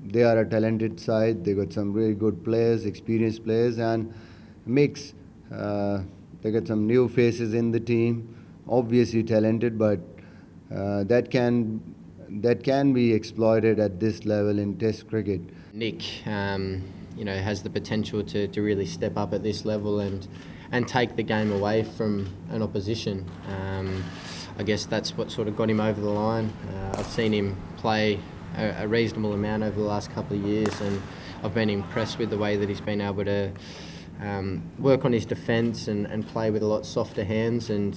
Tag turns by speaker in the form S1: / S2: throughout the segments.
S1: they are a talented side. They got some really good players, experienced players, and mix. They got some new faces in the team. Obviously talented, but uh, that can that can be exploited at this level in Test cricket.
S2: Nick, has the potential to really step up at this level and take the game away from an opposition. I guess that's what sort of got him over the line. I've seen him play a reasonable amount over the last couple of years, and I've been impressed with the way that he's been able to work on his defence and play with a lot softer hands. And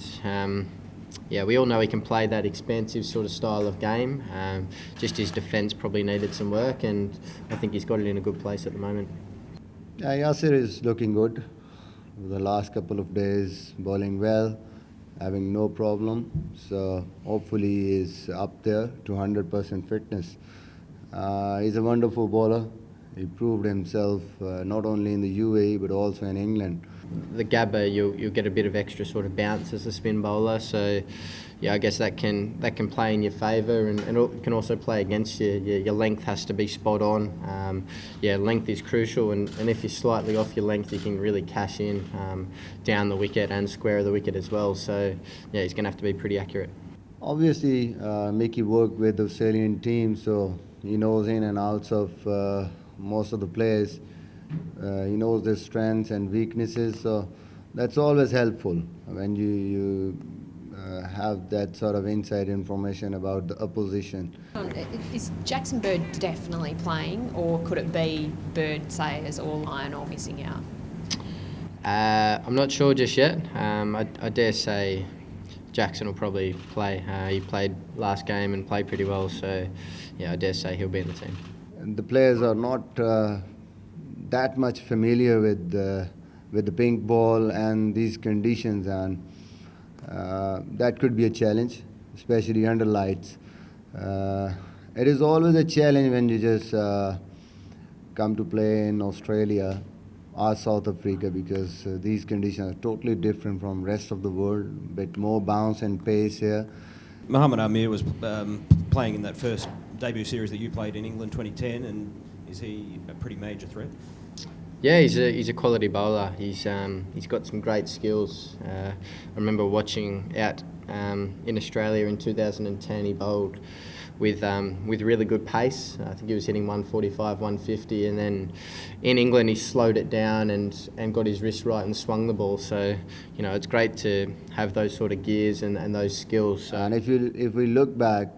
S2: we all know he can play that expansive sort of style of game. Just his defence probably needed some work, and I think he's got it in a good place at the moment.
S1: Yasir is looking good. The last couple of days, bowling well, having no problem. So hopefully he is up there to 100% fitness. He's a wonderful bowler. He proved himself not only in the UAE but also in England.
S2: The Gabba, you'll get a bit of extra sort of bounce as a spin bowler, so I guess that can play in your favour, and it can also play against you. Your length has to be spot on. Length is crucial, and if you're slightly off your length, you can really cash in down the wicket and square of the wicket as well. So he's going to have to be pretty accurate.
S1: Obviously, Mickey worked with the Australian team, so he knows in and outs of most of the players. He knows their strengths and weaknesses, so that's always helpful when you have that sort of inside information about the opposition.
S3: Is Jackson Bird definitely playing, or could it be Bird, say, as all line or missing out?
S2: I'm not sure just yet. I dare say Jackson will probably play. He played last game and played pretty well, so I dare say he'll be in the team.
S1: And the players are not that much familiar with the pink ball and these conditions, and that could be a challenge, especially under lights. It is always a challenge when you just come to play in Australia or South Africa, because these conditions are totally different from rest of the world. A bit more bounce and pace here.
S4: Mohammad Amir was playing in that first debut series that you played in England 2010, and is he a pretty major threat?
S2: Yeah, he's a quality bowler. He's got some great skills. I remember watching out in Australia in 2010. He bowled with really good pace. I think he was hitting 145, 150, and then in England he slowed it down and got his wrist right and swung the ball. So it's great to have those sort of gears and those skills. So.
S1: And if we look back,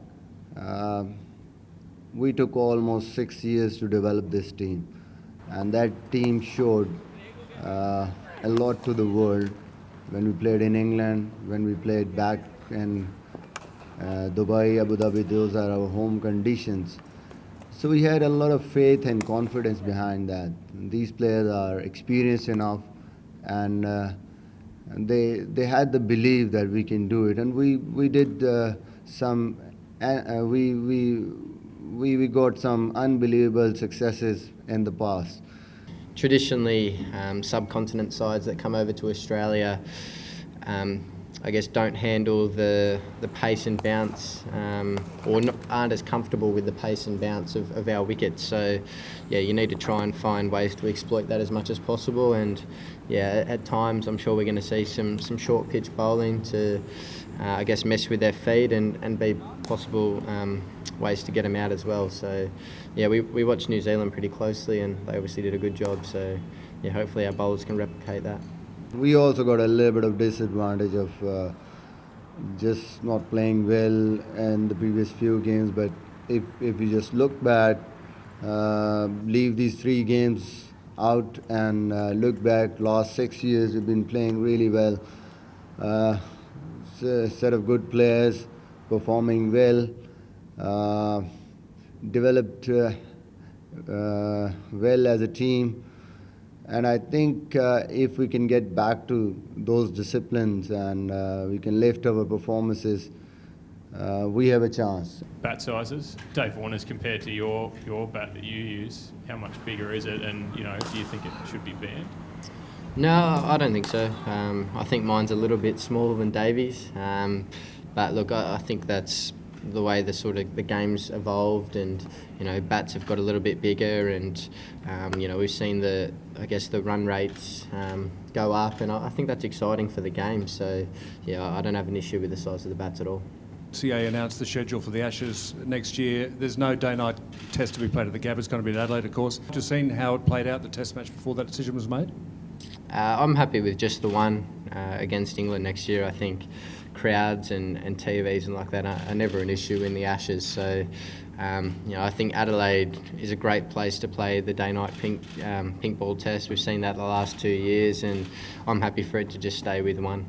S1: we took almost 6 years to develop this team, and that team showed a lot to the world when we played in England, when we played back in Dubai, Abu Dhabi. Those are our home conditions. So we had a lot of faith and confidence behind that. And these players are experienced enough, and they had the belief that we can do it. And we did some. We got some unbelievable successes in the past.
S2: Traditionally, subcontinent sides that come over to Australia, I guess, don't handle the pace and bounce, or aren't as comfortable with the pace and bounce of our wickets. So, you need to try and find ways to exploit that as much as possible. And at times, I'm sure we're going to see some short pitch bowling to, I guess, mess with their feet and be possible ways to get them out as well. So, we watch New Zealand pretty closely, and they obviously did a good job. So, hopefully our bowlers can replicate that.
S1: We also got a little bit of disadvantage of just not playing well in the previous few games. But if you just look back, leave these 3 games out and look back, last 6 years we've been playing really well. It's a set of good players performing well, developed well as a team. And I think if we can get back to those disciplines and we can lift our performances, we have a chance.
S5: Bat sizes, Dave Warner's compared to your bat that you use, how much bigger is it, and do you think it should be banned?
S2: No, I don't think so. I think mine's a little bit smaller than Davey's, but look, I think that's the way the game's evolved, and bats have got a little bit bigger, and we've seen the run rates go up, and I think that's exciting for the game. So yeah, I don't have an issue with the size of the bats at all.
S6: CA announced the schedule for the Ashes next year. There's no day-night test to be played at the Gabba. It's going to be in Adelaide, of course. Just seen how it played out, the test match, before that decision was made?
S2: I'm happy with just the one against England next year. I think crowds and TVs and like that are never an issue in the Ashes. So, I think Adelaide is a great place to play the day-night pink ball test. We've seen that the last 2 years, and I'm happy for it to just stay with one.